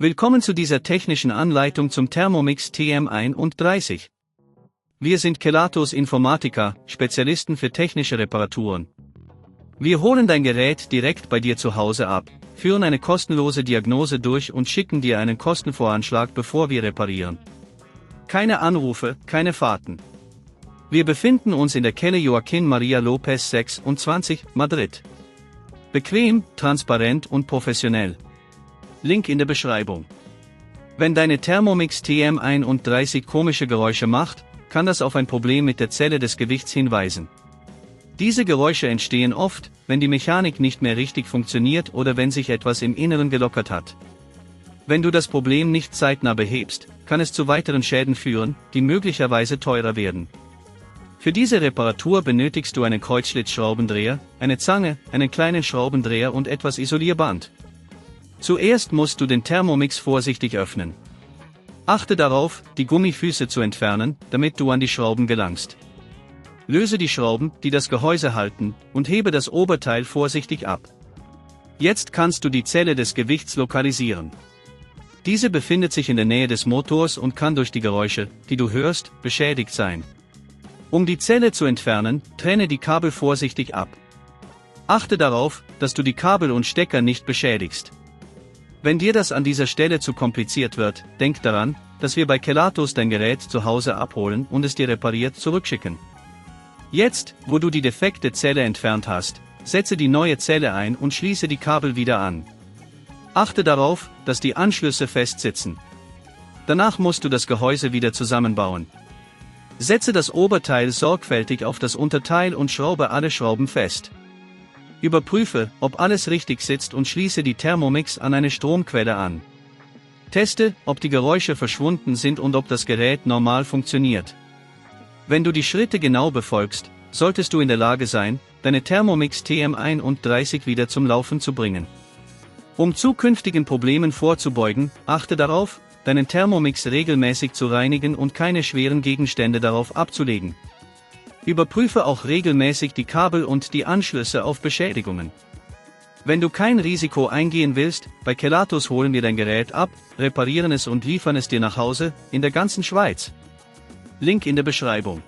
Willkommen zu dieser technischen Anleitung zum Thermomix TM31. Wir sind Kelatos Informática, Spezialisten für technische Reparaturen. Wir holen dein Gerät direkt bei dir zu Hause ab, führen eine kostenlose Diagnose durch und schicken dir einen Kostenvoranschlag, bevor wir reparieren. Keine Anrufe, keine Fahrten. Wir befinden uns in der Calle Joaquín María López 26, Madrid. Bequem, transparent und professionell. Link in der Beschreibung. Wenn deine Thermomix TM31 komische Geräusche macht, kann das auf ein Problem mit der Zelle des Gewichts hinweisen. Diese Geräusche entstehen oft, wenn die Mechanik nicht mehr richtig funktioniert oder wenn sich etwas im Inneren gelockert hat. Wenn du das Problem nicht zeitnah behebst, kann es zu weiteren Schäden führen, die möglicherweise teurer werden. Für diese Reparatur benötigst du einen Kreuzschlitzschraubendreher, eine Zange, einen kleinen Schraubendreher und etwas Isolierband. Zuerst musst du den Thermomix vorsichtig öffnen. Achte darauf, die Gummifüße zu entfernen, damit du an die Schrauben gelangst. Löse die Schrauben, die das Gehäuse halten, und hebe das Oberteil vorsichtig ab. Jetzt kannst du die Zelle des Gewichts lokalisieren. Diese befindet sich in der Nähe des Motors und kann durch die Geräusche, die du hörst, beschädigt sein. Um die Zelle zu entfernen, trenne die Kabel vorsichtig ab. Achte darauf, dass du die Kabel und Stecker nicht beschädigst. Wenn dir das an dieser Stelle zu kompliziert wird, denk daran, dass wir bei Kelatos dein Gerät zu Hause abholen und es dir repariert zurückschicken. Jetzt, wo du die defekte Zelle entfernt hast, setze die neue Zelle ein und schließe die Kabel wieder an. Achte darauf, dass die Anschlüsse fest sitzen. Danach musst du das Gehäuse wieder zusammenbauen. Setze das Oberteil sorgfältig auf das Unterteil und schraube alle Schrauben fest. Überprüfe, ob alles richtig sitzt und schließe die Thermomix an eine Stromquelle an. Teste, ob die Geräusche verschwunden sind und ob das Gerät normal funktioniert. Wenn du die Schritte genau befolgst, solltest du in der Lage sein, deine Thermomix TM31 wieder zum Laufen zu bringen. Um zukünftigen Problemen vorzubeugen, achte darauf, deinen Thermomix regelmäßig zu reinigen und keine schweren Gegenstände darauf abzulegen. Überprüfe auch regelmäßig die Kabel und die Anschlüsse auf Beschädigungen. Wenn du kein Risiko eingehen willst, bei Kelatos holen wir dein Gerät ab, reparieren es und liefern es dir nach Hause, in der ganzen Schweiz. Link in der Beschreibung.